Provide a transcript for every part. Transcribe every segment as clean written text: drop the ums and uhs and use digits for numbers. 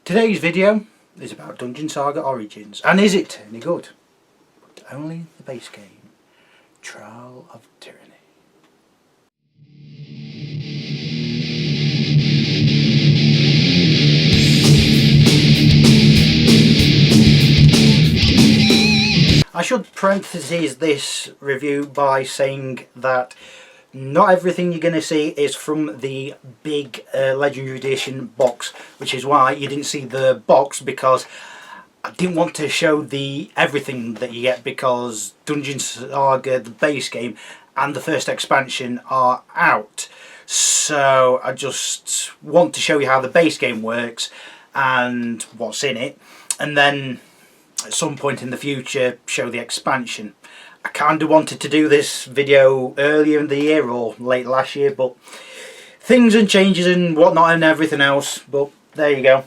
Today's video is about Dungeon Saga Origins, and is it any good? But only the base game, Trial of Tyranny. I should parenthesis this review by saying that not everything you're going to see is from the big Legendary Edition box, which is why you didn't see the box, because I didn't want to show the everything that you get, because Dungeon Saga, the base game, and the first expansion are out. So I just want to show you how the base game works and what's in it, and then at some point in the future show the expansion. I kind of wanted to do this video earlier in the year or late last year, but things and changes and whatnot and everything else, but there you go.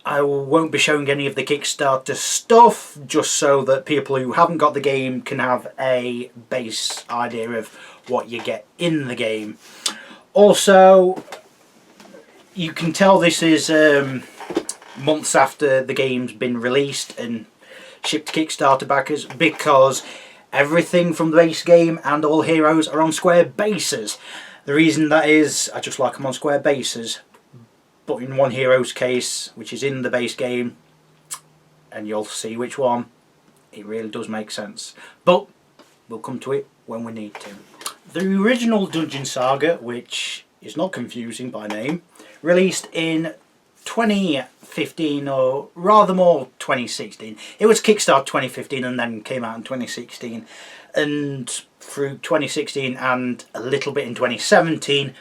I won't be showing any of the Kickstarter stuff, just so that people who haven't got the game can have a base idea of what you get in the game. Also, you can tell this is months after the game's been released and shipped to Kickstarter backers, because everything from the base game and all heroes are on square bases. The reason that is, I just like them on square bases, but in one hero's case, which is in the base game, and you'll see which one, it really does make sense. But we'll come to it when we need to. The original Dungeon Saga, which is not confusing by name, released in 2015, or rather more 2016. It was Kickstarter 2015 and then came out in 2016, and through 2016 and a little bit in 2017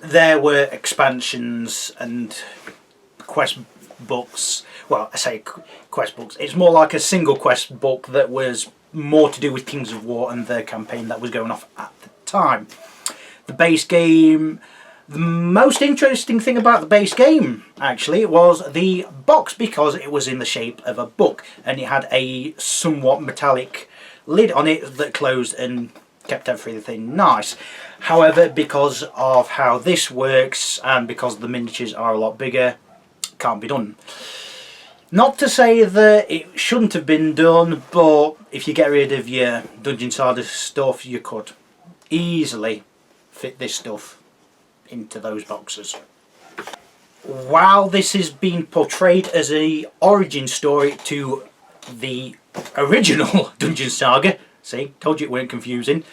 there were expansions and quest books. Well, I say quest books, it's more like a single quest book that was more to do with Kings of War and the campaign that was going off at the time. The base game, the most interesting thing about the base game actually was the box, because it was in the shape of a book and it had a somewhat metallic lid on it that closed and kept everything nice. However, because of how this works and because the miniatures are a lot bigger, it can't be done. Not to say that it shouldn't have been done, but if you get rid of your Dungeon Saga stuff, you could easily fit this stuff into those boxes. While this is being portrayed as a origin story to the original Dungeon Saga, see, told you it weren't confusing,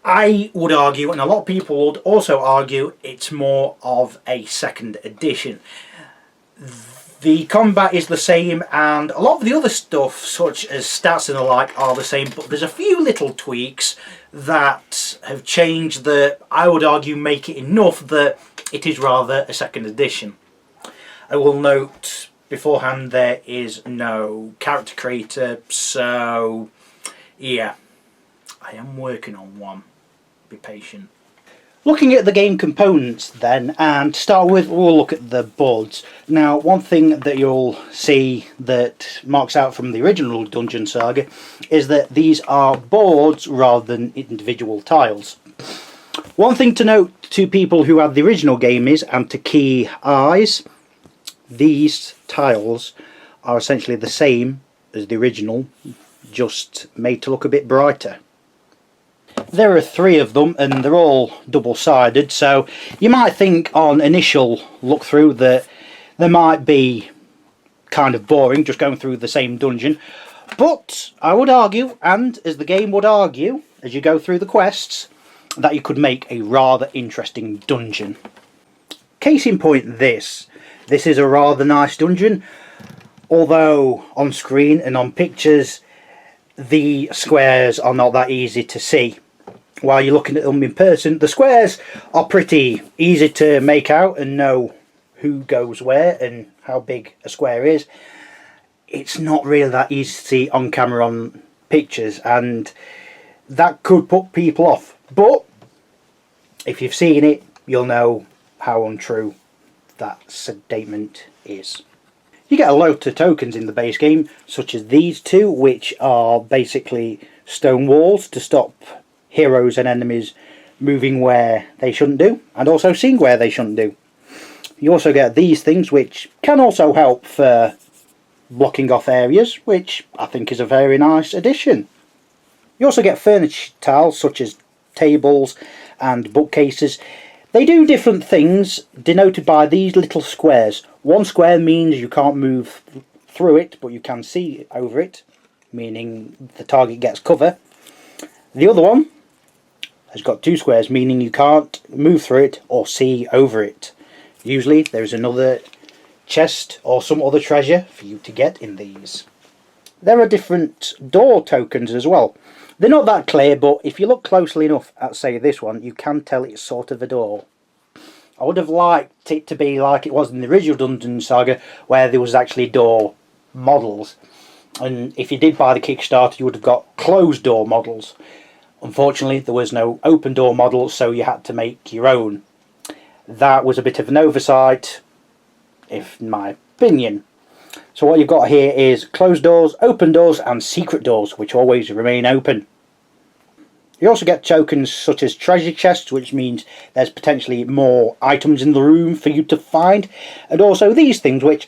I would argue, and a lot of people would also argue, it's more of a second edition. The combat is the same, and a lot of the other stuff, such as stats and the like, are the same, but there's a few little tweaks that have changed that I would argue make it enough that it is rather a second edition. I will note beforehand there is no character creator, so yeah, I am working on one. Be patient. Looking at the game components then, and to start with, we'll look at the boards. Now, one thing that you'll see that marks out from the original Dungeon Saga is that these are boards rather than individual tiles. One thing to note to people who had the original game is, and to key eyes, these tiles are essentially the same as the original, just made to look a bit brighter. There are 3 of them and they're all double-sided, so you might think on initial look through that they might be kind of boring just going through the same dungeon, but I would argue, and as the game would argue as you go through the quests, that you could make a rather interesting dungeon. Case in point, this is a rather nice dungeon, although on screen and on pictures the squares are not that easy to see. While you're looking at them in person, the squares are pretty easy to make out and know who goes where and how big a square is. It's not really that easy to see on camera on pictures, and that could put people off. But if you've seen it, you'll know how untrue that statement is. You get a lot of tokens in the base game, such as these 2, which are basically stone walls to stop heroes and enemies moving where they shouldn't do, and also seeing where they shouldn't do. You also get these things which can also help for blocking off areas, which I think is a very nice addition. You also get furniture tiles such as tables and bookcases. They do different things denoted by these little squares. One square means you can't move through it, but you can see over it, meaning the target gets cover. The other one has got two squares, meaning you can't move through it or see over it. Usually there is another chest or some other treasure for you to get in these. There are different door tokens as well. They're not that clear, but if you look closely enough at, say, this one, you can tell it's sort of a door. I would have liked it to be like it was in the original Dungeon Saga, where there was actually door models. And if you did buy the Kickstarter, you would have got closed door models. Unfortunately, there was no open door models, so you had to make your own. That was a bit of an oversight, in my opinion. So what you've got here is closed doors, open doors and secret doors, which always remain open. You also get tokens such as treasure chests, which means there's potentially more items in the room for you to find. And also these things, which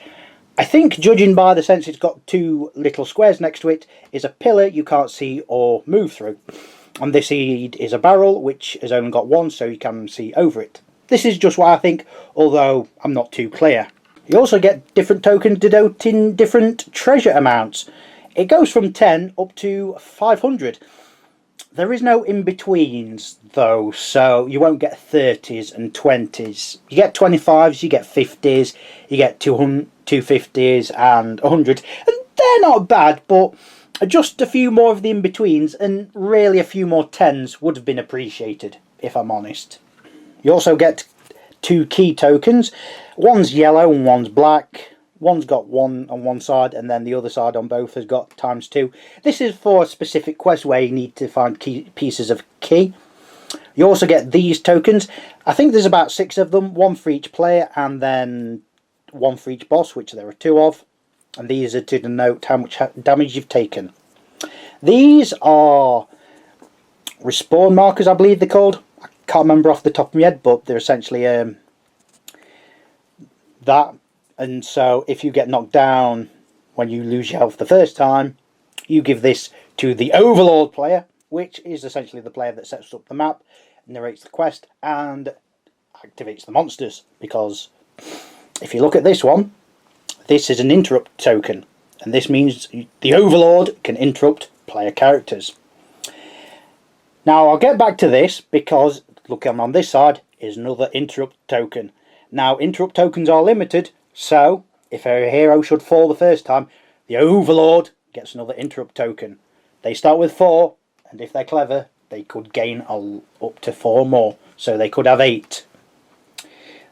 I think, judging by the sense it's got two little squares next to it, is a pillar you can't see or move through. And this is a barrel, which has only got one, so you can see over it. This is just what I think, although I'm not too clear. You also get different tokens denoting different treasure amounts. It goes from 10 up to 500. There is no in-betweens though, so you won't get 30s and 20s. You get 25s, you get 50s, you get 250s and 100s. And they're not bad, but just a few more of the in-betweens and really a few more 10s would have been appreciated, if I'm honest. You also get two key tokens. One's yellow and one's black. One's got one on one side and then the other side on both has got ×2. This is for a specific quest where you need to find pieces of key. You also get these tokens. I think there's about 6 of them, one for each player and then one for each boss, which there are 2 of. And these are to denote how much damage you've taken. These are respawn markers, I believe they're called. I can't remember off the top of my head, but they're essentially that. And so if you get knocked down when you lose your health the first time, you give this to the Overlord player, which is essentially the player that sets up the map, narrates the quest and activates the monsters. Because if you look at this one, this is an interrupt token, and this means the Overlord can interrupt player characters. Now I'll get back to this because looking on this side is another interrupt token. Now interrupt tokens are limited, so if a hero should fall the first time, the Overlord gets another interrupt token. They start with 4, and if they're clever, they could gain up to 4 more, so they could have 8.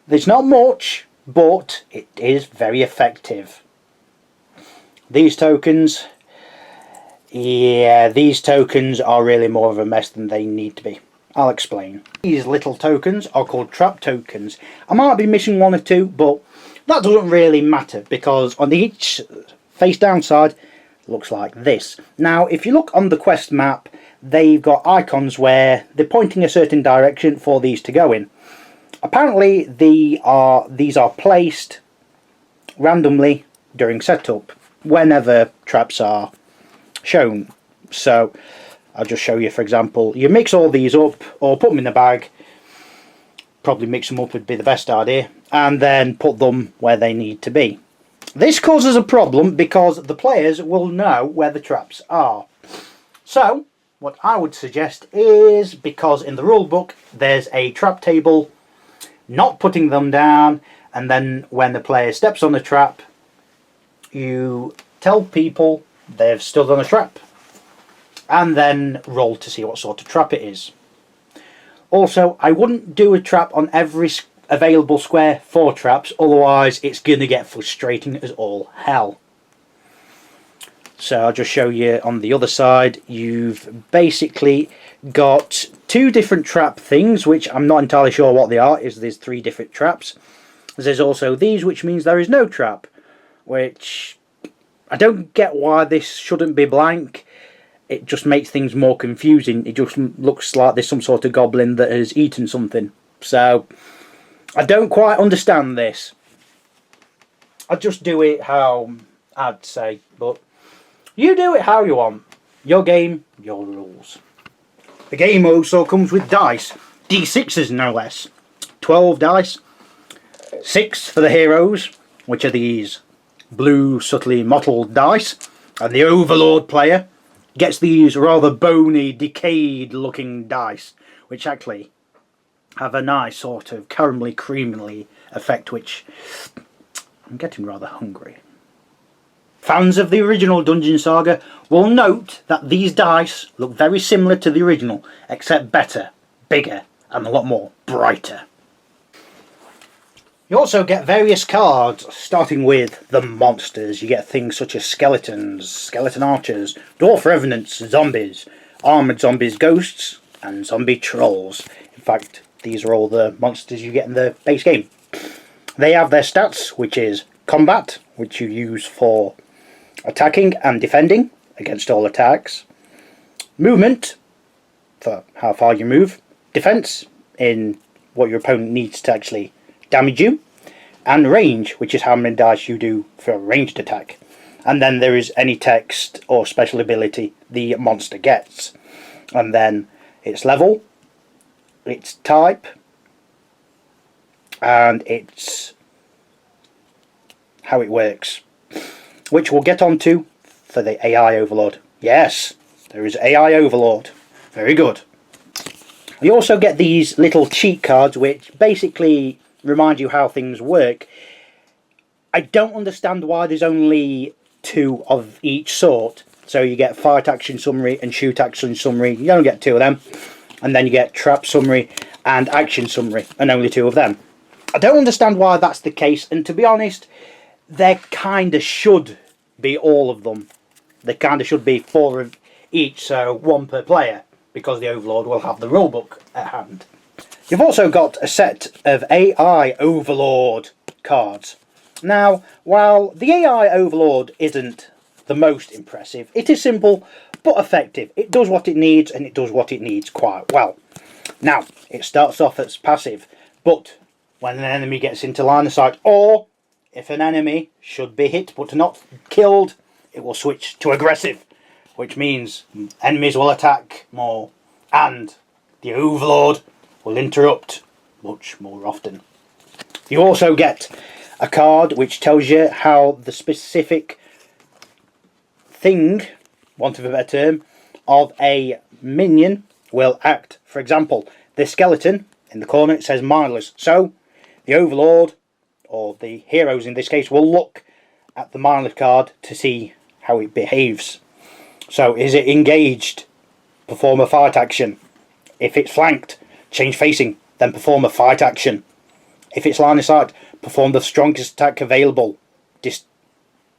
There's not much, but it is very effective. These tokens, these tokens are really more of a mess than they need to be. I'll explain. These little tokens are called trap tokens. I might be missing 1 or 2, but that doesn't really matter because on each face down side looks like this. Now if you look on the quest map, they've got icons where they're pointing a certain direction for these to go in. Apparently these are placed randomly during setup whenever traps are shown. So I'll just show you, for example, you mix all these up or put them in a bag. Probably mix them up would be the best idea, and then put them where they need to be. This causes a problem because the players will know where the traps are. So what I would suggest is, because in the rulebook there's a trap table, not putting them down, and then when the player steps on the trap, you tell people they've stood on a trap and then roll to see what sort of trap it is. Also, I wouldn't do a trap on every available square for traps, otherwise it's going to get frustrating as all hell. So I'll just show you on the other side. You've basically got 2 different trap things, which I'm not entirely sure what they are. There's 3 different traps. There's also these, which means there is no trap, which I don't get why this shouldn't be blank. It just makes things more confusing. It just looks like there's some sort of goblin that has eaten something. So I don't quite understand this. I just do it how I'd say, but you do it how you want. Your game, your rules. The game also comes with dice. D6s no less. 12 dice. 6 for the heroes, which are these blue subtly mottled dice. And the Overlord player gets these rather bony, decayed looking dice, which actually have a nice sort of caramelly, creamily effect, which I'm getting rather hungry. Fans of the original Dungeon Saga will note that these dice look very similar to the original, except better, bigger, and a lot more brighter. You also get various cards, starting with the monsters. You get things such as skeletons, skeleton archers, dwarf revenants, zombies, armoured zombies, ghosts, and zombie trolls. In fact, these are all the monsters you get in the base game. They have their stats, which is combat, which you use for attacking and defending against all attacks. Movement, for how far you move. Defense, in what your opponent needs to actually damage you. And range, which is how many dice you do for a ranged attack. And then there is any text or special ability the monster gets. And then its level, its type, and its how it works, which we'll get onto for the AI Overlord. Yes, there is AI Overlord. Very good. You also get these little cheat cards which basically remind you how things work. I don't understand why there's only 2 of each sort. So you get fight action summary and shoot action summary. You only get 2 of them. And then you get trap summary and action summary, and only 2 of them. I don't understand why that's the case, and to be honest, there kinda should be all of them. There kinda should be 4 of each, so 1 per player, because the Overlord will have the rulebook at hand. You've also got a set of AI Overlord cards. Now, while the AI Overlord isn't the most impressive, it is simple but effective. It does what it needs, and it does what it needs quite well. Now, it starts off as passive, but when an enemy gets into line of sight, or if an enemy should be hit but not killed, it will switch to aggressive, which means enemies will attack more, and the Overlord will interrupt much more often. You also get a card which tells you how the specific thing, want of a better term, of a minion will act. For example, this skeleton in the corner, it says mindless. So the Overlord, or the heroes in this case, will look at the mindless card to see how it behaves. So is it engaged? Perform a fight action. If it's flanked, change facing, then perform a fight action. If it's line of sight, perform the strongest attack available.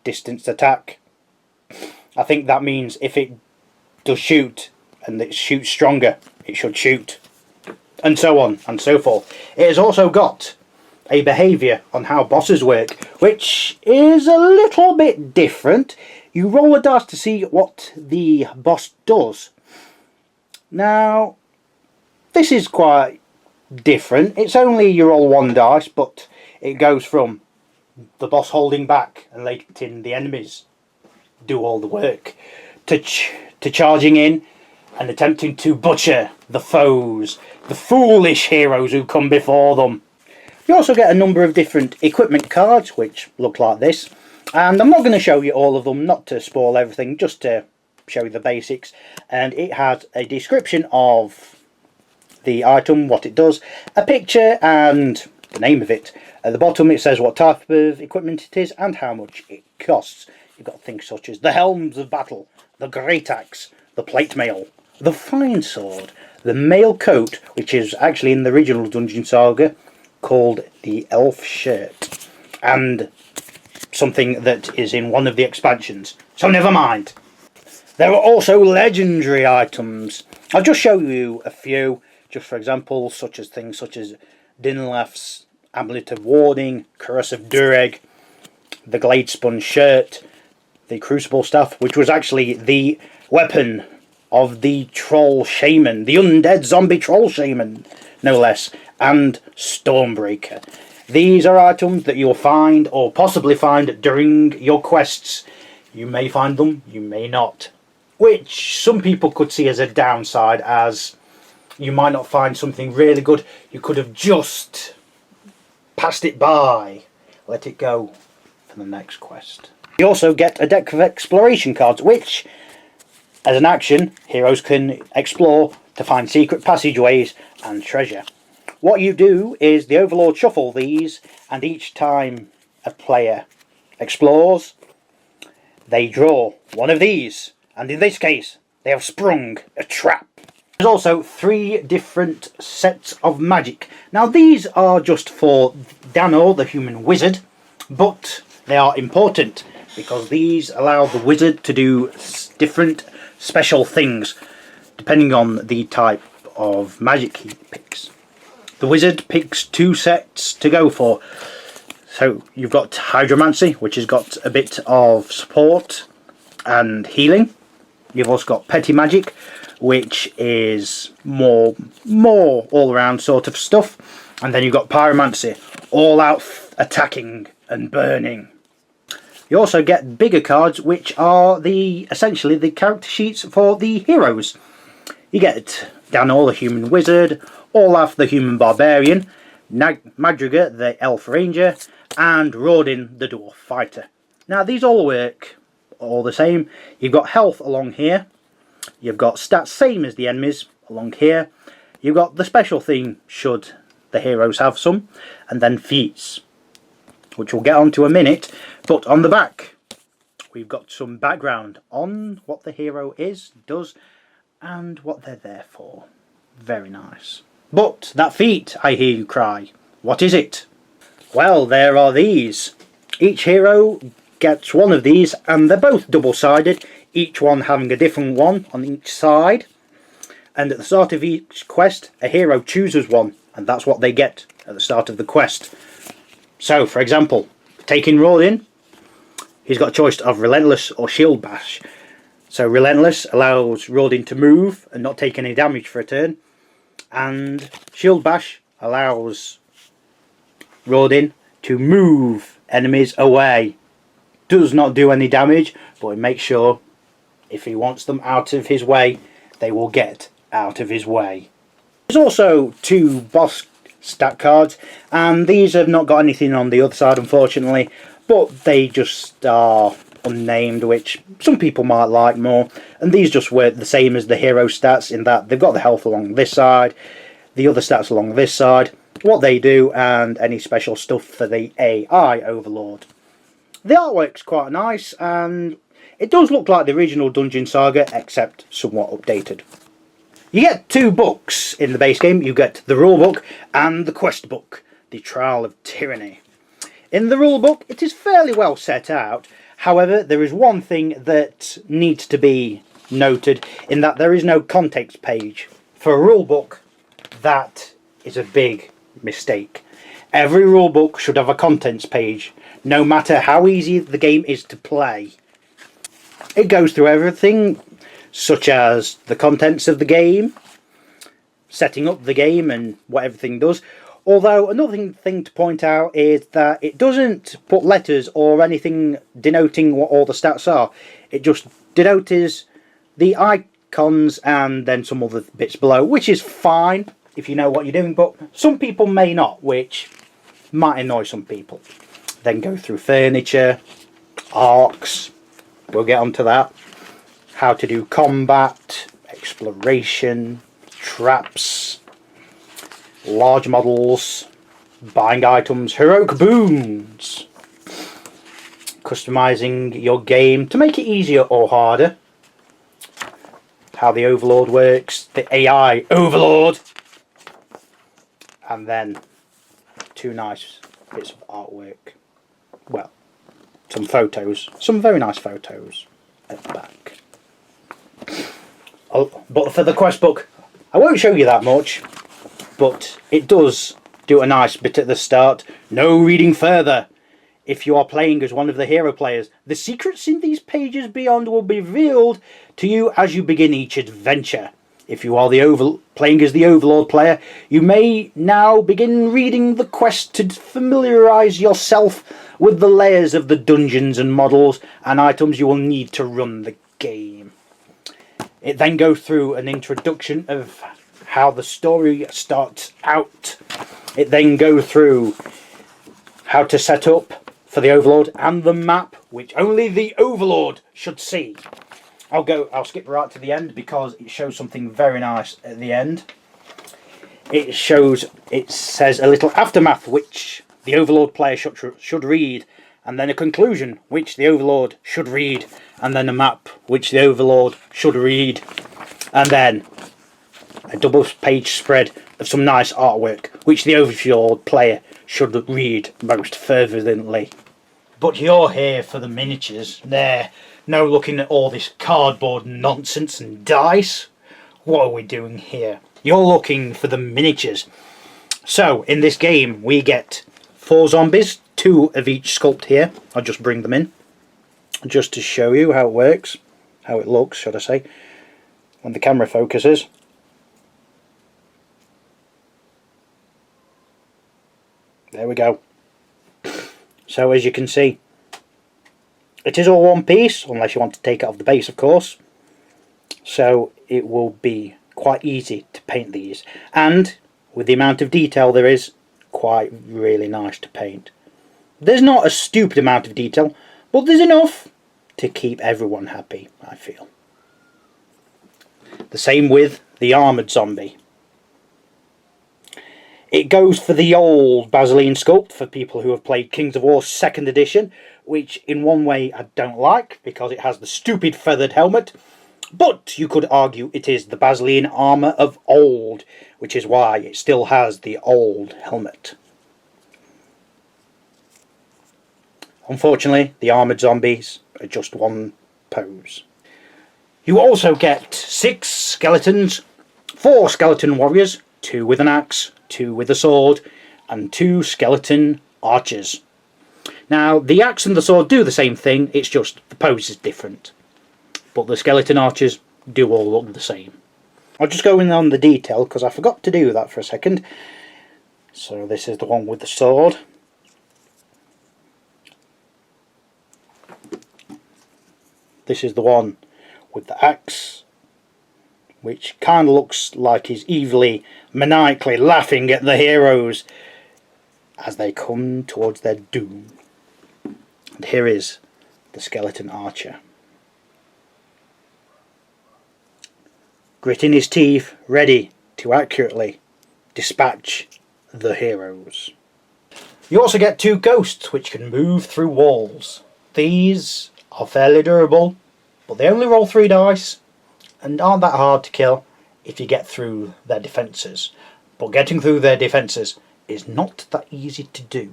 Distance attack. I think that means if it does shoot and it shoots stronger, it should shoot. And so on and so forth. It has also got a behaviour on how bosses work, which is a little bit different. You roll a dice to see what the boss does. Now, this is quite different. It's only you roll 1 dice, but it goes from the boss holding back and letting the enemies do all the work to charging in and attempting to butcher the foes, the foolish heroes who come before them. You also get a number of different equipment cards which look like this, and I'm not going to show you all of them, not to spoil everything, just to show you the basics. And it has a description of the item, what it does, a picture and the name of it. At the bottom it says what type of equipment it is and how much it costs. You've got things such as the helms of battle, the great axe, the plate mail, the fine sword, the mail coat, which is actually in the original Dungeon Saga called the elf shirt, and something that is in one of the expansions, so never mind. There are also legendary items. I'll just show you a few, just for example, things such as Dinlaf's Amulet of Warding, Cuirass of Dureg, the Gladespun shirt, the Crucible staff, which was actually the weapon of the troll shaman, the undead zombie troll shaman, no less, and Stormbreaker. These are items that you'll find or possibly find during your quests. You may find them, you may not. Which some people could see as a downside, as you might not find something really good. You could have just passed it by. Let it go for the next quest. You also get a deck of exploration cards, which, as an action, heroes can explore to find secret passageways and treasure. What you do is the Overlord shuffle these, and each time a player explores, they draw one of these, and in this case they have sprung a trap. There's also 3 different sets of magic. Now these are just for Dano, the human wizard, but they are important because these allow the wizard to do different special things depending on the type of magic he picks. The wizard picks 2 sets to go for. So you've got Hydromancy, which has got a bit of support and healing. You've also got Petty Magic, which is more all around sort of stuff. And then you've got Pyromancy, all out attacking and burning. You also get bigger cards, which are essentially the character sheets for the heroes. You get Dano, the human wizard, Olaf, the human barbarian, Madriga, the elf ranger, and Rodin, the dwarf fighter. Now these all work all the same. You've got health along here. You've got stats same as the enemies along here. You've got the special theme should the heroes have some, and then feats, which we'll get onto a minute. But on the back we've got some background on what the hero does and what they're there for. Very nice. But that feat, I hear you cry. What is it? Well, there are these. Each hero gets one of these, and they're both double-sided, each one having a different one on each side. And at the start of each quest, a hero chooses one, and that's what they get at the start of the quest. So, for example, taking Rodin, he's got a choice of Relentless or Shield Bash. So Relentless allows Rodin to move and not take any damage for a turn, and Shield Bash allows Rodin to move enemies away. Does not do any damage, but it makes sure if he wants them out of his way, they will get out of his way. There's also 2 boss stat cards, and these have not got anything on the other side unfortunately, but they just are unnamed, which some people might like more. And these just work the same as the hero stats in that they've got the health along this side, the other stats along this side, what they do, and any special stuff for the AI Overlord. The artwork's quite nice, and it does look like the original Dungeon Saga, except somewhat updated. You get 2 books in the base game. You get the rulebook and the quest book, The Trial of Tyranny. In the rulebook, it is fairly well set out. However, there is one thing that needs to be noted, in that there is no context page. For a rulebook, that is a big mistake. Every rulebook should have a contents page, no matter how easy the game is to play. It goes through everything, such as the contents of the game, setting up the game and what everything does. Although another thing to point out is that it doesn't put letters or anything denoting what all the stats are. It just denotes the icons and then some other bits below, which is fine if you know what you're doing, but some people may not, which might annoy some people. Then go through furniture, arcs, we'll get onto that, how to do combat, exploration, traps, large models, buying items, heroic boons, customizing your game to make it easier or harder, how the Overlord works, the AI Overlord, and then 2 nice bits of artwork. Well, some photos, some very nice photos at the back. Oh, but for the quest book, I won't show you that much, but it does do a nice bit at the start. No reading further. If you are playing as one of the hero players, the secrets in these pages beyond will be revealed to you as you begin each adventure. If you are playing as the Overlord player, you may now begin reading the quest to familiarise yourself with the layers of the dungeons and models and items you will need to run the game. It then goes through an introduction of how the story starts out. It then goes through how to set up for the Overlord and the map, which only the Overlord should see. I'll skip right to the end because it shows something very nice at the end. It says a little aftermath which the Overlord player should read, and then a conclusion which the Overlord should read, and then a map which the Overlord should read, and then a double page spread of some nice artwork which the Overlord player should read most fervently. But you're here for the miniatures. There. No looking at all this cardboard nonsense and dice. What are we doing here? You're looking for the miniatures. So, in this game, we get 4 zombies, 2 of each sculpt here. I'll just bring them in, just to show you how it works, how it looks, should I say, when the camera focuses. There we go. So, as you can see, it is all one piece, unless you want to take it off the base, of course. So it will be quite easy to paint these. And with the amount of detail there is, quite really nice to paint. There's not a stupid amount of detail, but there's enough to keep everyone happy, I feel. The same with the armoured zombie. It goes for the old Basiline sculpt for people who have played Kings of War 2nd edition, which in one way I don't like because it has the stupid feathered helmet, but you could argue it is the Basiline armour of old, which is why it still has the old helmet. Unfortunately, the armoured zombies are just one pose. You also get 6 skeletons, 4 skeleton warriors, 2 with an axe, 2 with a sword, and 2 skeleton archers. Now, the axe and the sword do the same thing, it's just the pose is different. But the skeleton archers do all look the same. I'll just go in on the detail because I forgot to do that for a second. So this is the one with the sword. This is the one with the axe, which kind of looks like he's evilly, maniacally laughing at the heroes as they come towards their doom. And here is the skeleton archer, gritting his teeth, ready to accurately dispatch the heroes. You also get 2 ghosts which can move through walls. These are fairly durable, but they only roll 3 dice and aren't that hard to kill if you get through their defences. But getting through their defences is not that easy to do.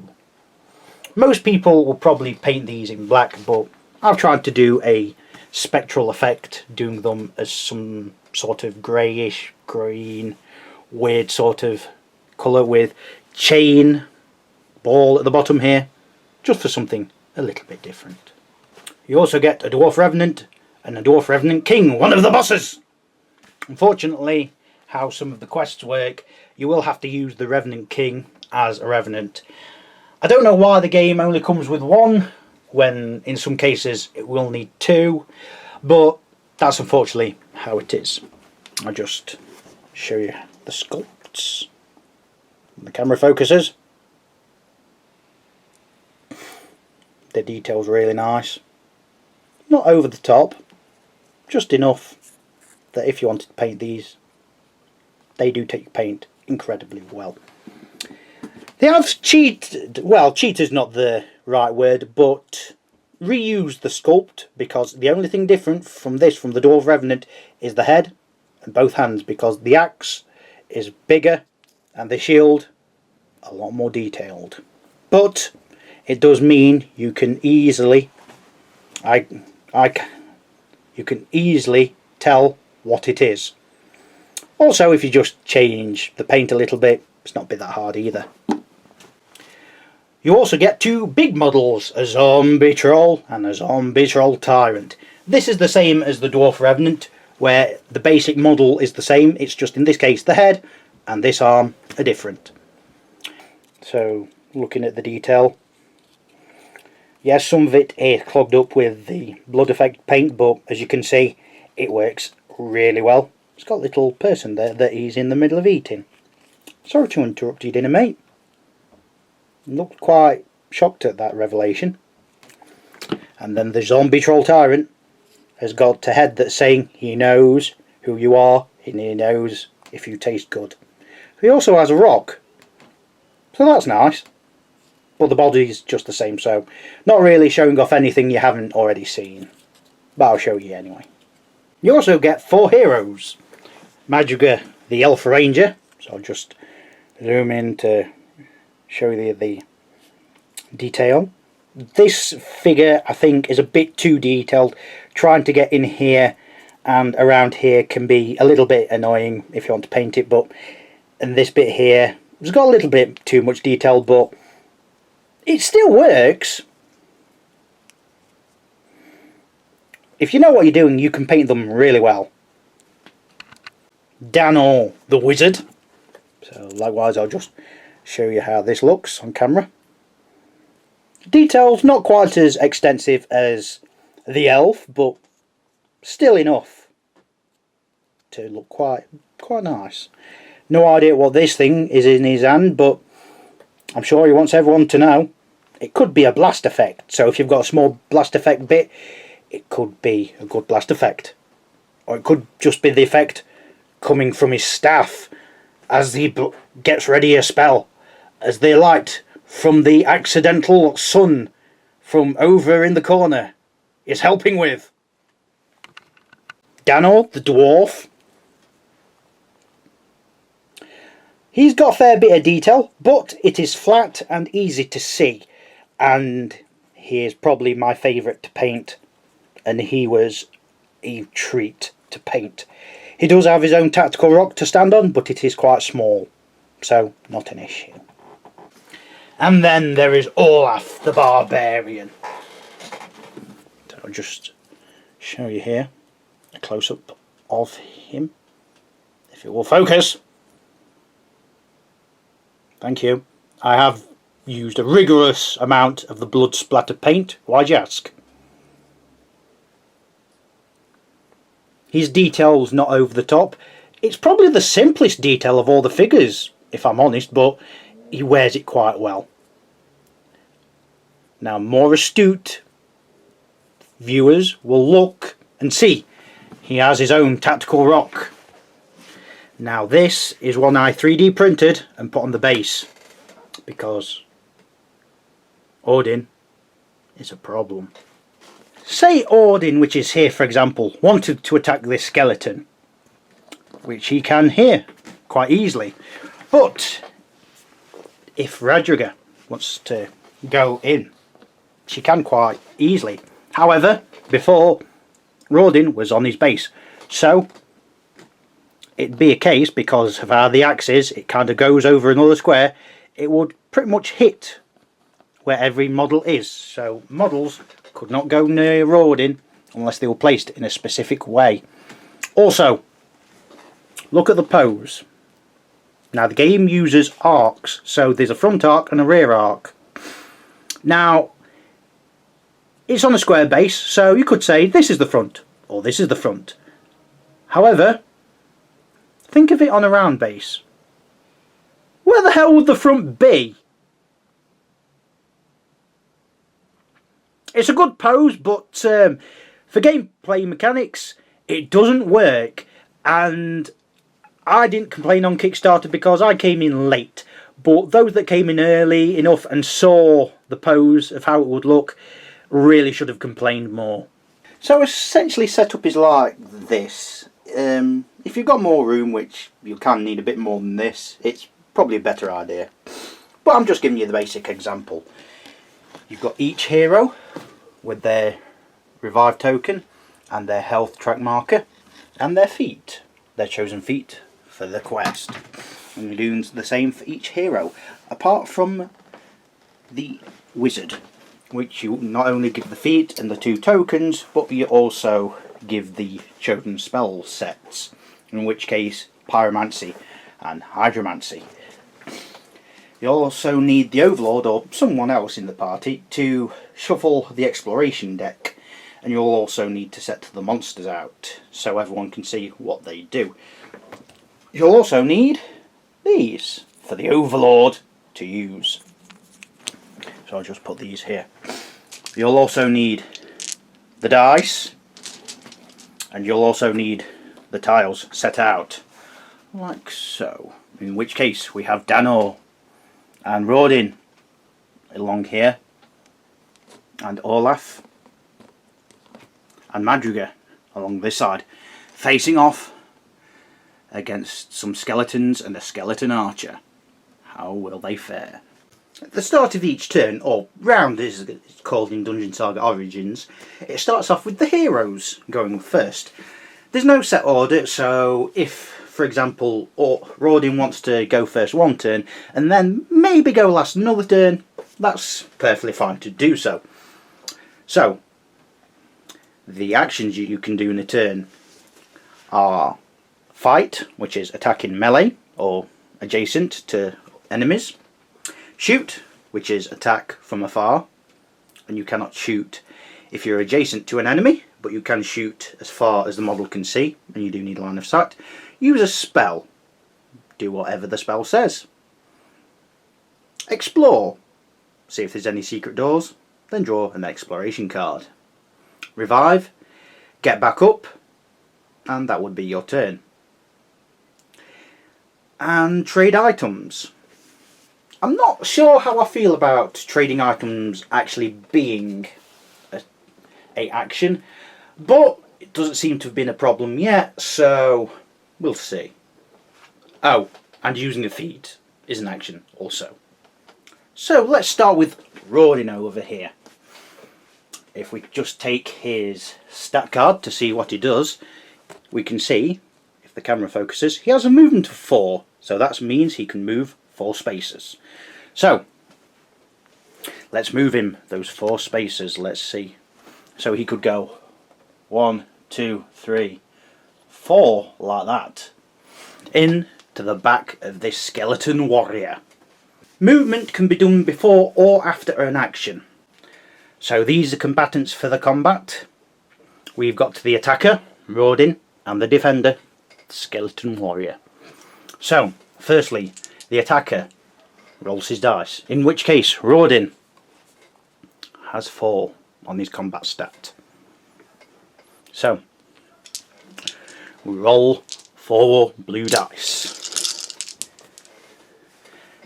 Most people will probably paint these in black, but I've tried to do a spectral effect, doing them as some sort of greyish, green, weird sort of colour with chain ball at the bottom here, just for something a little bit different. You also get a Dwarf Revenant and a Dwarf Revenant King, one of the bosses! Unfortunately, how some of the quests work, you will have to use the Revenant King as a Revenant. I don't know why the game only comes with 1, when in some cases it will need 2, but that's unfortunately how it is. I'll just show you the sculpts. The camera focuses. The detail's really nice. Not over the top, just enough that if you wanted to paint these, they do take paint incredibly well. They have cheated, well, cheat is not the right word, but reused the sculpt, because the only thing different from this, from the Dwarf Revenant, is the head and both hands, because the axe is bigger and the shield a lot more detailed. But it does mean you can easily, you can easily tell what it is. Also, if you just change the paint a little bit, it's not a bit that hard either. You also get 2 big models, a zombie troll and a zombie troll tyrant. This is the same as the Dwarf Revenant, where the basic model is the same, it's just in this case the head and this arm are different. So looking at the detail, yes, some of it is clogged up with the blood effect paint, but as you can see, it works really well. It's got a little person there that he's in the middle of eating. Sorry to interrupt your dinner, mate. Looked quite shocked at that revelation. And then the zombie troll tyrant has got a head that's saying he knows who you are and he knows if you taste good. He also has a rock, so that's nice. But the body's just the same, so not really showing off anything you haven't already seen. But I'll show you anyway. You also get 4 heroes. Madriga the Elf Ranger, so I'll just zoom in to show you the detail. This figure I think is a bit too detailed. Trying to get in here and around here can be a little bit annoying if you want to paint it, but in this bit here it's got a little bit too much detail, but it still works. If you know what you're doing, you can paint them really well. Dano the Wizard. So likewise, I'll just show you how this looks on camera. Details not quite as extensive as the elf, but still enough to look quite nice. No idea what this thing is in his hand, but I'm sure he wants everyone to know. It could be a blast effect, so if you've got a small blast effect bit, it could be a good blast effect. Or it could just be the effect coming from his staff as he gets ready a spell, as the light from the accidental sun from over in the corner is helping with. Dano the Dwarf. He's got a fair bit of detail, but it is flat and easy to see, and he is probably my favourite to paint, and he was a treat to paint. He does have his own tactical rock to stand on, but it is quite small, so not an issue. And then there is Olaf the Barbarian. So I'll just show you here a close-up of him, if it will focus. Thank you. I have used a rigorous amount of the blood splatter paint. Why'd you ask? His detail's not over the top. It's probably the simplest detail of all the figures, if I'm honest, but he wears it quite well. Now, more astute viewers will look and see he has his own tactical rock. Now this is one I 3D printed and put on the base, because Odin is a problem. Say Odin, which is here for example, wanted to attack this skeleton, which he can here quite easily, but if Radriga wants to go in, she can quite easily. However, before, Rodin was on his base, so it'd be a case, because of how the axe is, it kind of goes over another square, it would pretty much hit where every model is, so models could not go near Rodin unless they were placed in a specific way. Also, look at the pose. Now the game uses arcs, so there's a front arc and a rear arc. Now it's on a square base, so you could say this is the front or this is the front. However, think of it on a round base. Where the hell would the front be? It's a good pose, but for gameplay mechanics it doesn't work, and I didn't complain on Kickstarter because I came in late, but those that came in early enough and saw the pose of how it would look really should have complained more. So essentially setup is like this. If you've got more room, which you can need a bit more than this, it's probably a better idea. But I'm just giving you the basic example. You've got each hero with their revive token and their health track marker and their feet, their chosen feet for the quest. And you're doing the same for each hero, apart from the wizard, which you not only give the feet and the 2 tokens, but you also give the chosen spell sets, in which case pyromancy and hydromancy. You'll also need the Overlord or someone else in the party to shuffle the exploration deck, and you'll also need to set the monsters out so everyone can see what they do. You'll also need these for the Overlord to use. So I'll just put these here. You'll also need the dice, and you'll also need the tiles set out like so, in which case we have Danor and Rodin along here, and Olaf and Madruga along this side, facing off against some skeletons and a skeleton archer. How will they fare? At the start of each turn, or round as it's called in Dungeon Saga Origins, it starts off with the heroes going first. There's no set order, so if, for example, Rodin wants to go first one turn and then maybe go last another turn, that's perfectly fine to do so. So, the actions you can do in a turn are fight, which is attacking melee or adjacent to enemies. Shoot, which is attack from afar, and you cannot shoot if you're adjacent to an enemy, but you can shoot as far as the model can see, and you do need a line of sight. Use a spell, do whatever the spell says. Explore, see if there's any secret doors, then draw an exploration card. Revive, get back up, and that would be your turn. And trade items. I'm not sure how I feel about trading items actually being a action, but it doesn't seem to have been a problem yet, so we'll see. Oh, and using a feat is an action also. So let's start with Rodin over here. If we just take his stat card to see what he does, we can see, if the camera focuses, he has a movement of 4, so that means he can move 4 spaces. So, let's move him those 4 spaces, let's see. So he could go 1, 2, 3, 4, like that, in to the back of this skeleton warrior. Movement can be done before or after an action. So these are combatants for the combat. We've got the attacker, Rodin, and the defender, the skeleton warrior. So, firstly, the attacker rolls his dice, in which case Rodin has 4 on his combat stat. So, we roll 4 blue dice,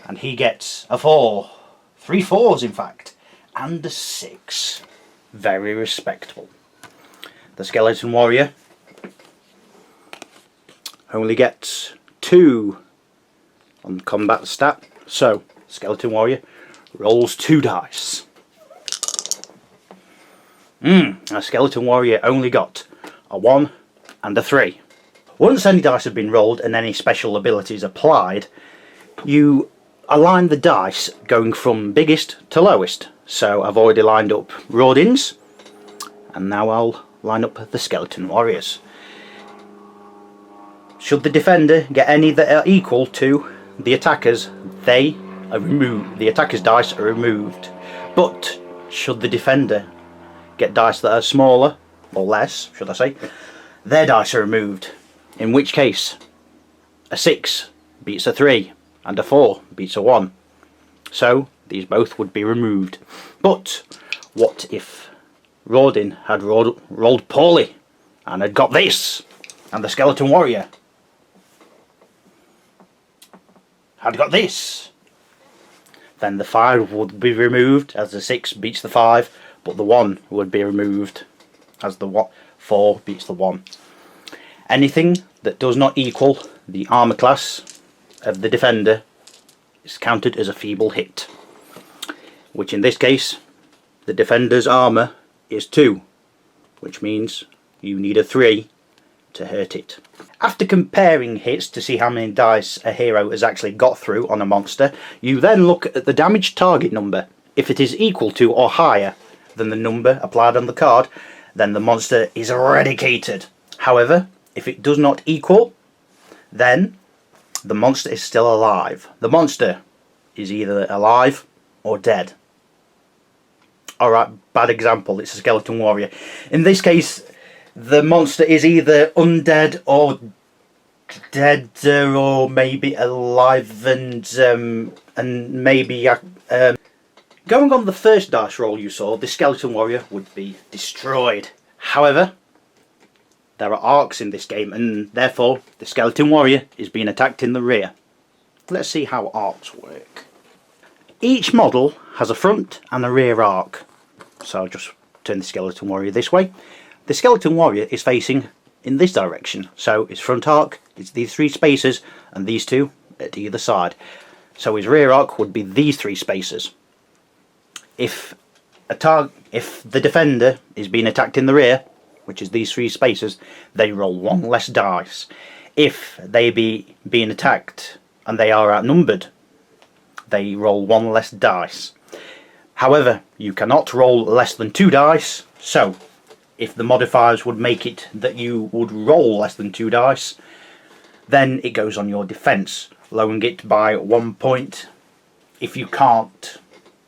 and he gets a 4, 3 4s in fact, and a 6. Very respectable. The skeleton warrior only gets 2 on combat stat, so skeleton warrior rolls 2 dice. A skeleton warrior only got a 1 and a 3. Once any dice have been rolled and any special abilities applied, you align the dice going from biggest to lowest. So I've already lined up Rodin's, and now I'll line up the skeleton warriors. Should the defender get any that are equal to the attackers, they are removed. The attacker's dice are removed. But should the defender get dice that are smaller, or less, should I say, their dice are removed. In which case, a 6 beats a 3, and a 4 beats a 1. So, these both would be removed. But, what if Rodin had rolled poorly, and had got this, and the skeleton warrior had got this? Then the 5 would be removed, as the 6 beats the 5, but the 1 would be removed, as the 4 beats the 1. Anything that does not equal the armour class of the defender is counted as a feeble hit, which in this case, the defender's armour is 2, which means you need a 3 to hurt it. After comparing hits to see how many dice a hero has actually got through on a monster, you then look at the damage target number. If it is equal to or higher than the number applied on the card, then the monster is eradicated. However, if it does not equal, then the monster is still alive. The monster is either alive or dead. Alright, bad example, it's a skeleton warrior. In this case, the monster is either undead or dead, or maybe alive, and maybe going on the first dice roll you saw, the skeleton warrior would be destroyed. However, there are arcs in this game, and therefore the skeleton warrior is being attacked in the rear. Let's see how arcs work. Each model has a front and a rear arc. So I'll just turn the skeleton warrior this way. The skeleton warrior is facing in this direction, so his front arc is these 3 spaces and these 2 at either side. So his rear arc would be these 3 spaces. If the defender is being attacked in the rear, which is these 3 spaces, they roll 1 less dice. If they being attacked and they are outnumbered, they roll 1 less dice. However, you cannot roll less than 2 dice, so if the modifiers would make it that you would roll less than 2 dice, then it goes on your defense, lowering it by 1 point if you can't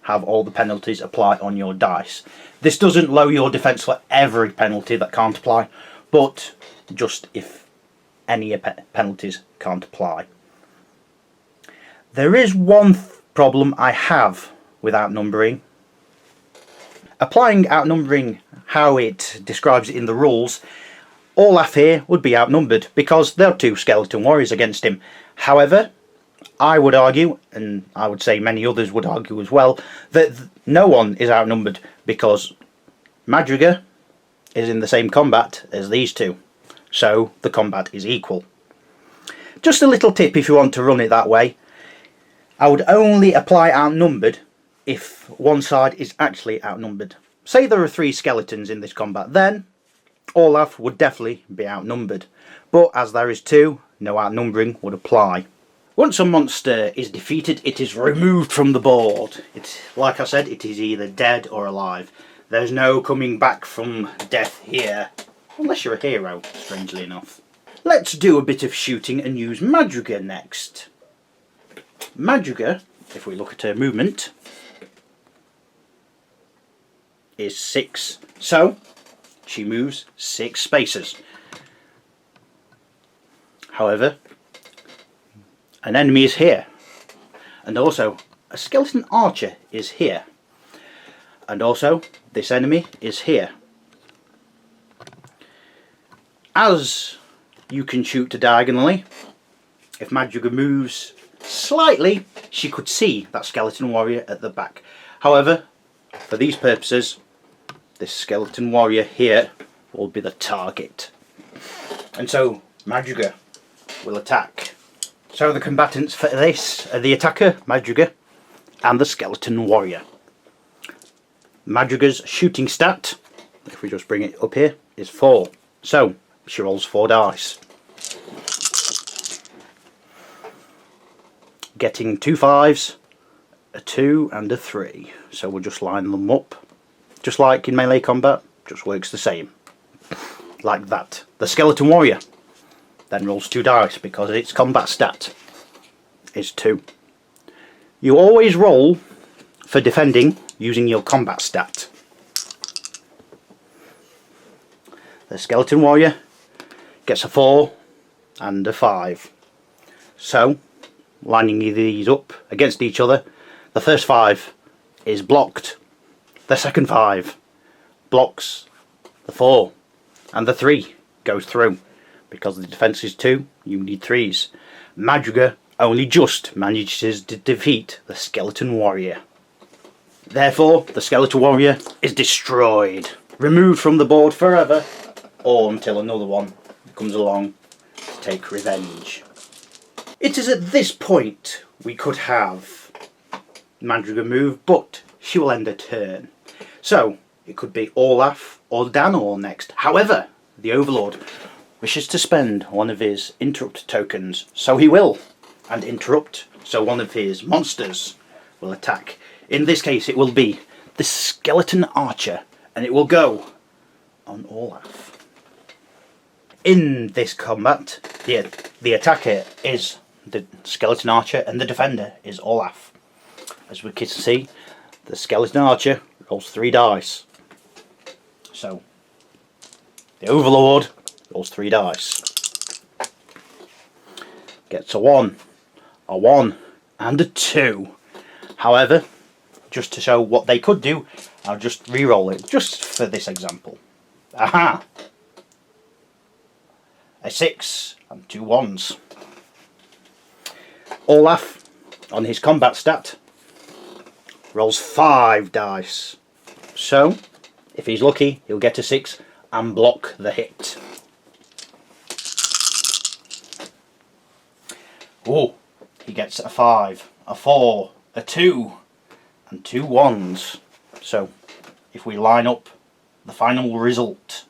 have all the penalties apply on your dice. This doesn't lower your defense for every penalty that can't apply, but just if any penalties can't apply. There is one problem I have with outnumbering. Applying outnumbering how it describes it in the rules, Olaf here would be outnumbered because there are 2 skeleton warriors against him. However, I would argue, and I would say many others would argue as well, that no one is outnumbered because Madriga is in the same combat as these 2. So the combat is equal. Just a little tip if you want to run it that way. I would only apply outnumbered if one side is actually outnumbered. Say there are 3 skeletons in this combat, then Olaf would definitely be outnumbered. But as there is 2, no outnumbering would apply. Once a monster is defeated, it is removed from the board. Like I said, it is either dead or alive. There's no coming back from death here. Unless you're a hero, strangely enough. Let's do a bit of shooting and use Madriga next. Madriga, if we look at her movement, is 6. So, she moves 6 spaces. However, an enemy is here. And also, a skeleton archer is here. And also, this enemy is here. As you can shoot diagonally, if Madriga moves slightly, she could see that skeleton warrior at the back. However, for these purposes, this skeleton warrior here will be the target. And so, Madriga will attack. So the combatants for this are the attacker, Madriga, and the skeleton warrior. Madriga's shooting stat, if we just bring it up here, is 4. So, she rolls 4 dice. Getting 2 5s, a 2 and a 3. So we'll just line them up. Just like in melee combat, just works the same. Like that. The skeleton warrior then rolls 2 dice because its combat stat is 2. You always roll for defending using your combat stat. The skeleton warrior gets a 4 and a 5. So, lining these up against each other, the first 5 is blocked. The second 5 blocks the 4, and the 3 goes through. Because the defense is 2, you need 3s. Madriga only just manages to defeat the skeleton warrior. Therefore, the skeleton warrior is destroyed, removed from the board forever, or until another one comes along to take revenge. It is at this point we could have Madriga move, but she will end her turn. So, it could be Olaf or Danor next. However, the Overlord wishes to spend one of his interrupt tokens, so he will, and interrupt, so one of his monsters will attack. In this case it will be the skeleton archer, and it will go on Olaf. In this combat, the attacker is the skeleton archer and the defender is Olaf. As we can see, the skeleton archer rolls 3 dice. So, the overlord rolls 3 dice. Gets a 1, and a 2. However, just to show what they could do, I'll just re-roll it, just for this example. Aha! A 6 and 2 1s. Olaf, on his combat stat, rolls 5 dice. So, if he's lucky, he'll get a 6 and block the hit. Oh, he gets a 5, a 4, a 2, and 2 1s. So, if we line up the final result,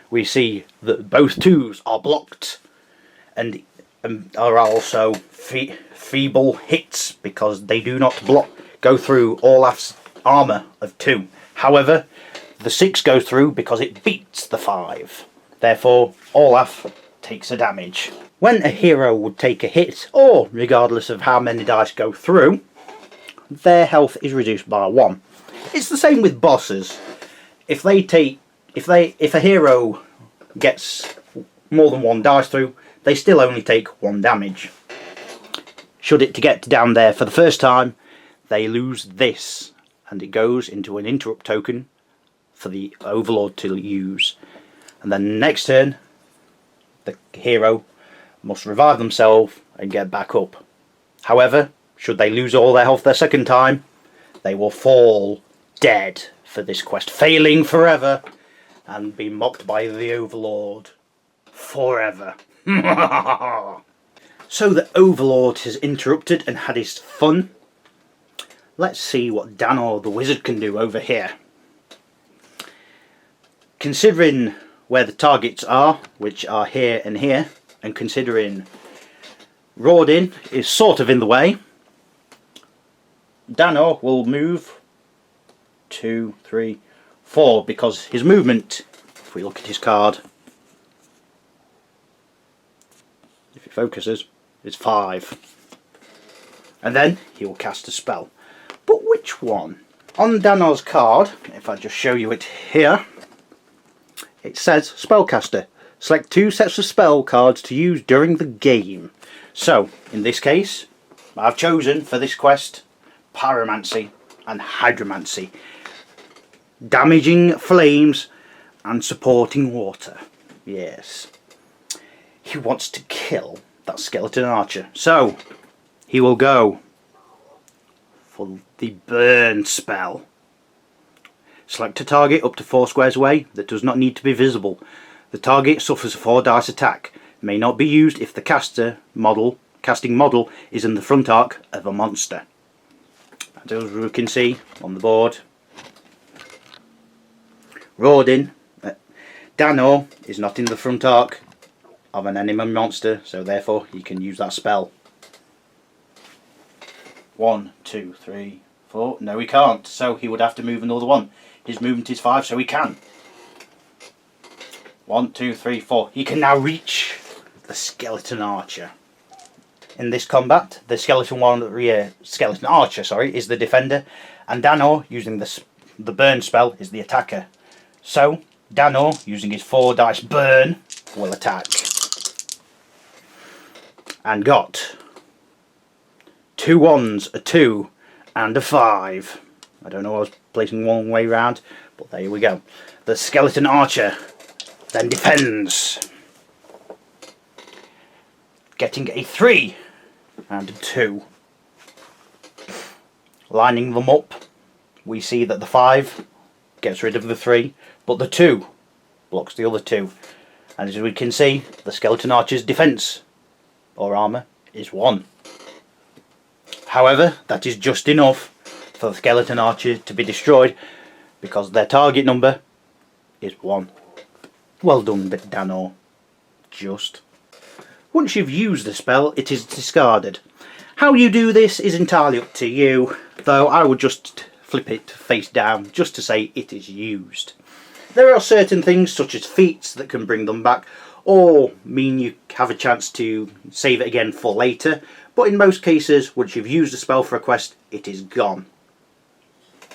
we see that both 2s are blocked and are also feeble hits because they do not go through Olaf's armour of 2. However, the 6 goes through because it beats the 5. Therefore, Olaf takes a damage. When a hero would take a hit, or regardless of how many dice go through, their health is reduced by 1. It's the same with bosses. If a hero gets more than 1 dice through, they still only take 1 damage. Should it to get down there for the first time, they lose this, and it goes into an interrupt token for the overlord to use. And then next turn, the hero must revive themselves and get back up. However, should they lose all their health their second time, they will fall dead for this quest, failing forever and be mocked by the overlord forever. So the overlord has interrupted and had his fun. Let's see what Danor the wizard can do over here. Considering where the targets are, which are here and here, and considering Rodin is sort of in the way, Danor will move 2, 3, 4 because his movement, if we look at his card, if it focuses, is 5. And then he will cast a spell. But which one? On Danor's card, if I just show you it here, it says Spellcaster. Select 2 sets of spell cards to use during the game. So, in this case, I've chosen for this quest Pyromancy and Hydromancy. Damaging flames and supporting water. Yes. He wants to kill that skeleton archer. So, he will go for the burn spell. Select a target up to 4 squares away that does not need to be visible. The target suffers a 4 dice attack. It may not be used if the casting model is in the front arc of a monster. As we can see on the board, Rodin, Danor is not in the front arc of an enemy monster, so therefore he can use that spell. 1, 2, 3, 4. No, he can't, so he would have to move another 1. His movement is 5, so he can. 1, 2, 3, 4. He can now reach the skeleton archer. In this combat, the skeleton archer, is the defender, and Danor, using the burn spell, is the attacker. So, Danor, using his 4 dice burn, will attack. And got 2 1s, a 2, and a 5. I don't know why I was placing one way round, but there we go. The skeleton archer then defends, getting a 3 and a 2. Lining them up, we see that the 5 gets rid of the 3, but the 2 blocks the other 2. And as we can see, the skeleton archer's defense or armor is 1. However, that is just enough for the skeleton archer to be destroyed because their target number is 1. Well done, Danor. Just. Once you've used the spell, it is discarded. How you do this is entirely up to you, though I would just flip it face down just to say it is used. There are certain things such as feats that can bring them back, or mean you have a chance to save it again for later, but in most cases, once you've used a spell for a quest, it is gone.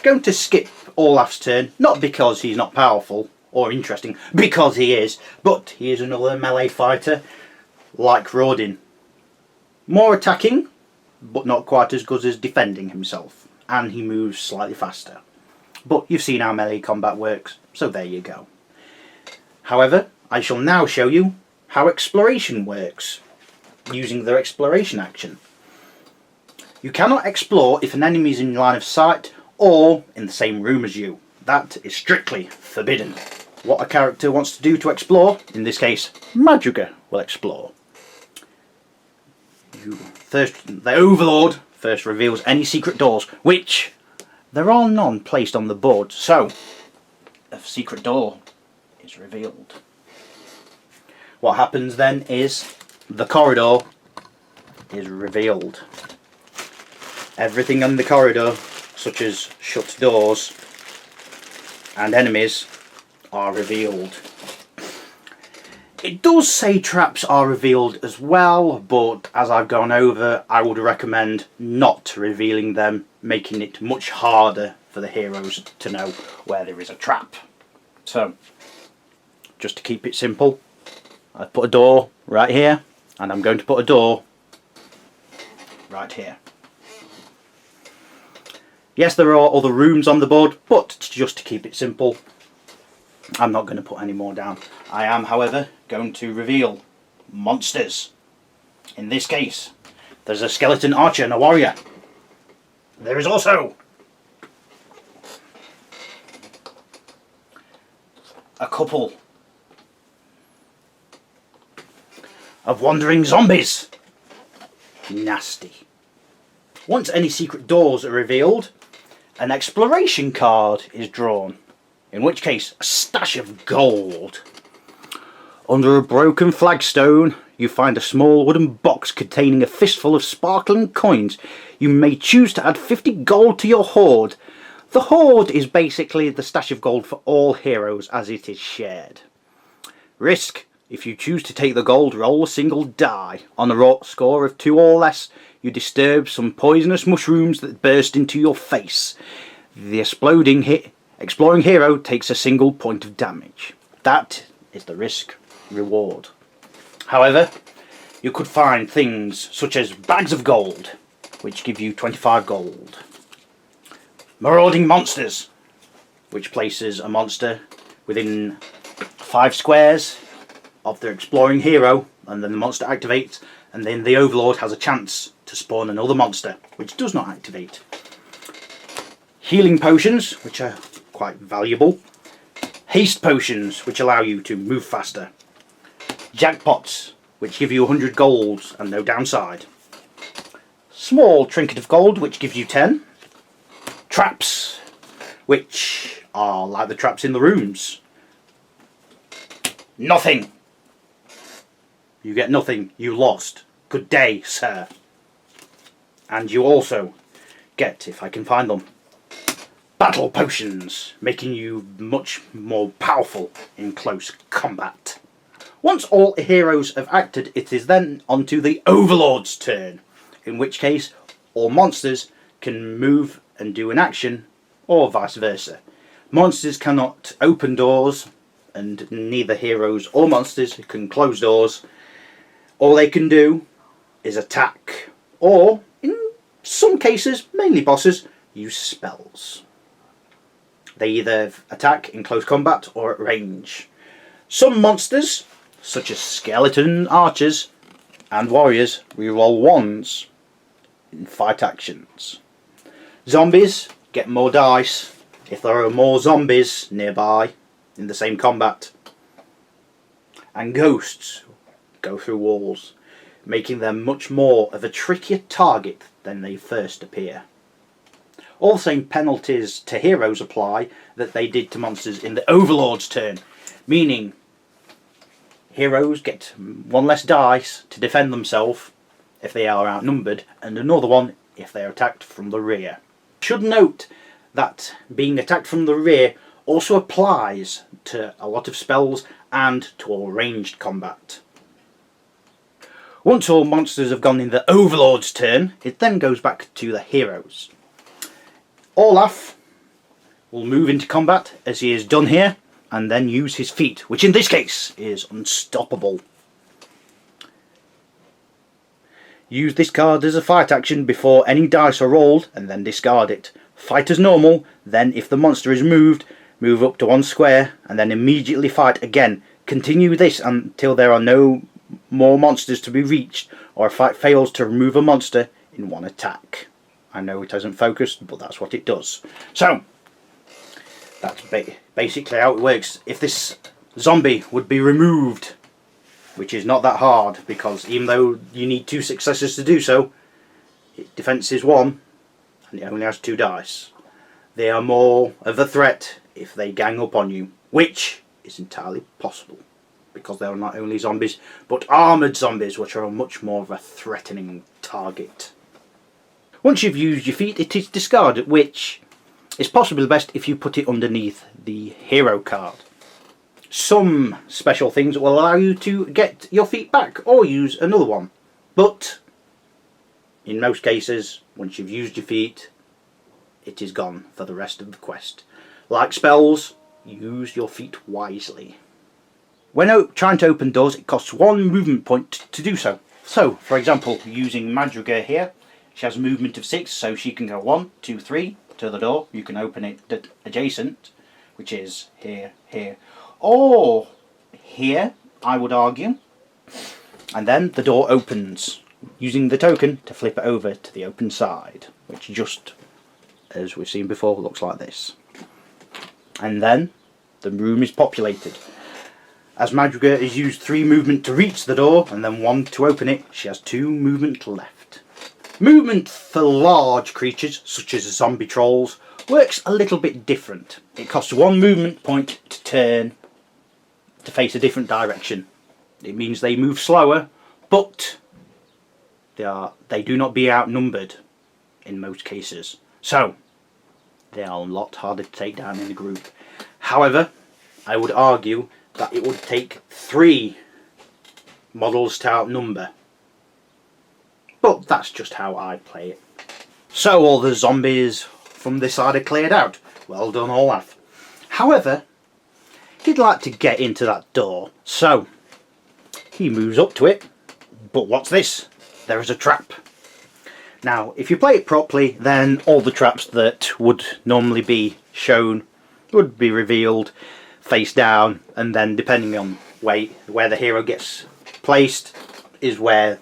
Going to skip Olaf's turn, not because he's not powerful or interesting, because he is, but he is another melee fighter like Rodin. More attacking, but not quite as good as defending himself, and he moves slightly faster. But you've seen how melee combat works, so there you go. However, I shall now show you how exploration works, using their exploration action. You cannot explore if an enemy is in line of sight or in the same room as you. That is strictly forbidden. What a character wants to do to explore, in this case, Madriga will explore. The Overlord first reveals any secret doors, which there are none placed on the board, so a secret door is revealed. What happens then is the corridor is revealed. Everything in the corridor, such as shut doors and enemies, are revealed. It does say traps are revealed as well, but as I've gone over, I would recommend not revealing them, making it much harder for the heroes to know where there is a trap. So, just to keep it simple, I've put a door right here, and I'm going to put a door right here. Yes, there are other rooms on the board, but just to keep it simple, I'm not going to put any more down. I am, however, going to reveal monsters. In this case, there's a skeleton archer and a warrior. There is also a couple of wandering zombies. Nasty. Once any secret doors are revealed, an exploration card is drawn, in which case a stash of gold. Under a broken flagstone you find a small wooden box containing a fistful of sparkling coins. You may choose to add 50 gold to your hoard. The hoard is basically the stash of gold for all heroes as it is shared. Risk: if you choose to take the gold, roll a single die. On a score of 2 or less, you disturb some poisonous mushrooms that burst into your face. The exploring hero takes a single point of damage. That is the risk reward. However, you could find things such as bags of gold, which give you 25 gold. Marauding monsters, which places a monster within 5 squares of their exploring hero, and then the monster activates, and then the Overlord has a chance to spawn another monster, which does not activate. Healing potions, which are quite valuable. Haste potions, which allow you to move faster. Jackpots, which give you 100 golds and no downside. Small trinket of gold, which gives you 10. Traps, which are like the traps in the rooms. Nothing. You get nothing. You lost. Good day, sir. And you also get, if I can find them, battle potions, making you much more powerful in close combat. Once all heroes have acted, it is then onto the Overlord's turn, in which case all monsters can move and do an action, or vice versa. Monsters cannot open doors, and neither heroes or monsters can close doors. All they can do is attack, or in some cases, mainly bosses, use spells. They either attack in close combat or at range. Some monsters, such as skeleton archers and warriors, reroll 1s in fight actions. Zombies get more dice if there are more zombies nearby in the same combat. And ghosts go through walls, making them much more of a trickier target than they first appear. All the same penalties to heroes apply that they did to monsters in the Overlord's turn, meaning heroes get 1 less dice to defend themselves if they are outnumbered, and another one if they are attacked from the rear. Should note that being attacked from the rear also applies to a lot of spells and to all ranged combat. Once all monsters have gone in the Overlord's turn, it then goes back to the heroes. Olaf will move into combat as he is done here, and then use his feat, which in this case is unstoppable. Use this card as a fight action before any dice are rolled, and then discard it. Fight as normal, then if the monster is moved, move up to 1 square, and then immediately fight again. Continue this until there are no more monsters to be reached, or a fight fails to remove a monster in 1 attack. I know it hasn't focused, but that's what it does. So, that's basically how it works. If this zombie would be removed, which is not that hard, because even though you need 2 successes to do so, its defense is 1, and it only has 2 dice. They are more of a threat if they gang up on you, which is entirely possible, because they are not only zombies, but armoured zombies, which are much more of a threatening target. Once you've used your feat, it is discarded, which is possibly best if you put it underneath the hero card. Some special things will allow you to get your feat back, or use another one. But, in most cases, once you've used your feat, it is gone for the rest of the quest. Like spells, use your feat wisely. When trying to open doors, it costs 1 movement point to do so. So, for example, using Madriga here, she has a movement of 6, so she can go 1, 2, 3 to the door. You can open it adjacent, which is here, here, or here, I would argue. And then the door opens, using the token to flip it over to the open side, which just, as we've seen before, looks like this. And then the room is populated. As Madriga is used 3 movement to reach the door, and then 1 to open it, she has 2 movement left. Movement for large creatures, such as zombie trolls, works a little bit different. It costs 1 movement point to turn to face a different direction. It means they move slower, but they do not be outnumbered in most cases. So, they are a lot harder to take down in a group. However, I would argue that it would take 3 models to outnumber. But that's just how I play it. So all the zombies from this side are cleared out. Well done, Olaf. However, he'd like to get into that door, so he moves up to it. But what's this? There is a trap. Now, if you play it properly, then all the traps that would normally be shown would be revealed face down, and then depending on where the hero gets placed is where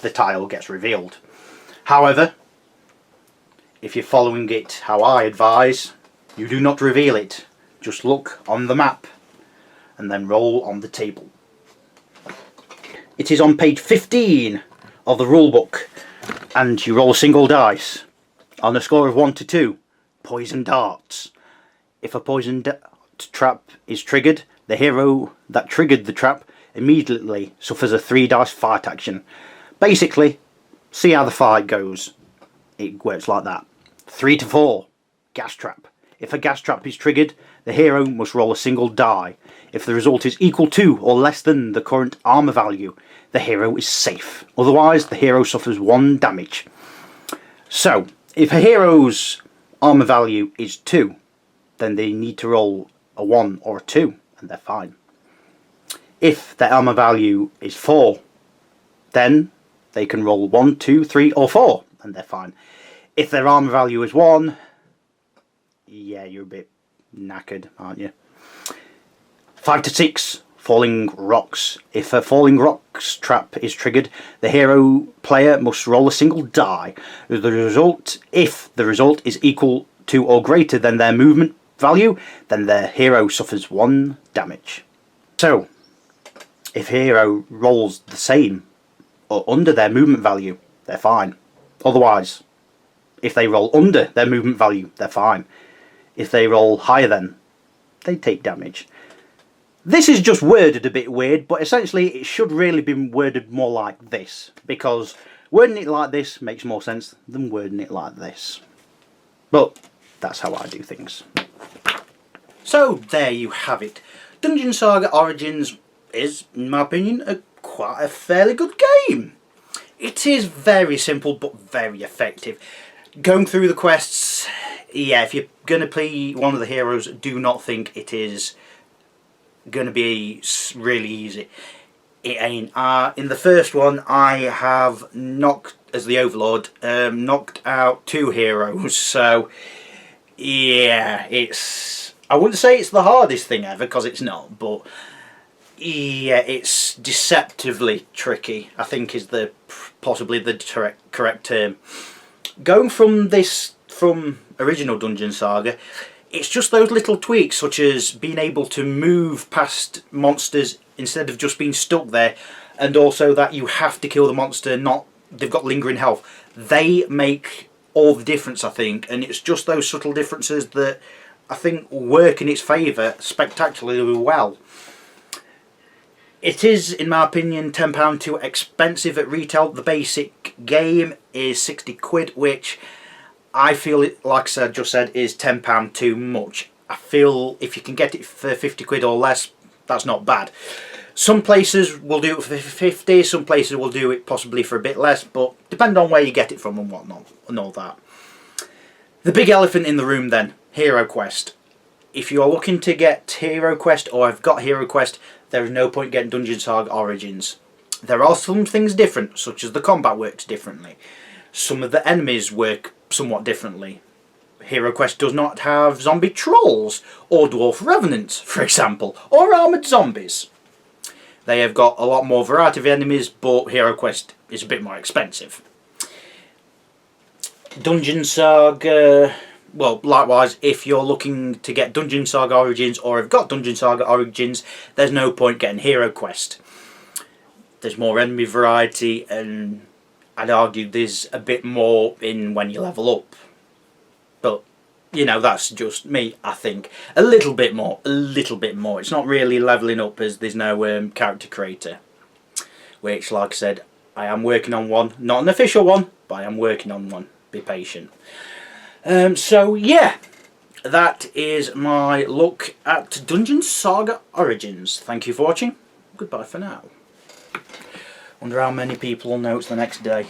the tile gets revealed. However, if you're following it how I advise, you do not reveal it. Just look on the map and then roll on the table. It is on page 15 of the rulebook, and you roll a single dice. On a score of 1 to 2, poison darts. If a poison trap is triggered, the hero that triggered the trap immediately suffers a 3 dice fight action. Basically, see how the fight goes. It works like that. 3 to 4, gas trap. If a gas trap is triggered, the hero must roll a single die. If the result is equal to or less than the current armor value, the hero is safe. Otherwise, the hero suffers 1 damage. So, if a hero's armor value is 2, then they need to roll a 1 or a 2, and they're fine. If their armor value is 4, then they can roll 1, 2, 3 or 4, and they're fine. If their armor value is 1, yeah, you're a bit knackered, aren't you? 5 to 6, falling rocks. If a falling rocks trap is triggered, the hero player must roll a single die. If the result is equal to or greater than their movement value, then the hero suffers 1 damage. So, if hero rolls the same or under their movement value, they're fine. Otherwise, if they roll under their movement value, they're fine. If they roll higher than, they take damage. This is just worded a bit weird, but essentially it should really be worded more like this, because wording it like this makes more sense than wording it like this. But that's how I do things. So So there you have it. Dungeon Saga Origins is, in my opinion, quite a fairly good game. It is very simple but very effective. Going through the quests, yeah, if you're going to play one of the heroes, do not think it is going to be really easy. It ain't. In the first one, I have as the Overlord, knocked out 2 heroes, so yeah, I wouldn't say it's the hardest thing ever, because it's not, but yeah, it's deceptively tricky, I think is possibly the correct term. Going from original Dungeon Saga, it's just those little tweaks, such as being able to move past monsters instead of just being stuck there, and also that you have to kill the monster, they've got lingering health. They make all the difference, I think, and it's just those subtle differences that I think work in its favour spectacularly well. It is, in my opinion, £10 too expensive at retail. The basic game is 60 quid, which I feel, like I just said, is £10 too much. I feel if you can get it for 50 quid or less, that's not bad. Some places will do it for 50, some places will do it possibly for a bit less, but depending on where you get it from and whatnot, and all that. The big elephant in the room then, Hero Quest. If you are looking to get Hero Quest, or have got Hero Quest, there is no point getting Dungeon Saga Origins. There are some things different, such as the combat works differently. Some of the enemies work somewhat differently. Hero Quest does not have zombie trolls, or dwarf revenants, for example, or armoured zombies. They have got a lot more variety of enemies, but Hero Quest is a bit more expensive. Dungeon Saga, well, likewise, if you're looking to get Dungeon Saga Origins or have got Dungeon Saga Origins, there's no point getting Hero Quest. There's more enemy variety, and I'd argue there's a bit more in when you level up. But, you know, that's just me, I think. A little bit more. It's not really levelling up, as there's no character creator. Which, like I said, I am working on one. Not an official one, but I am working on one. Be patient. So, yeah. That is my look at Dungeon Saga Origins. Thank you for watching. Goodbye for now. Wonder how many people will know it's the next day.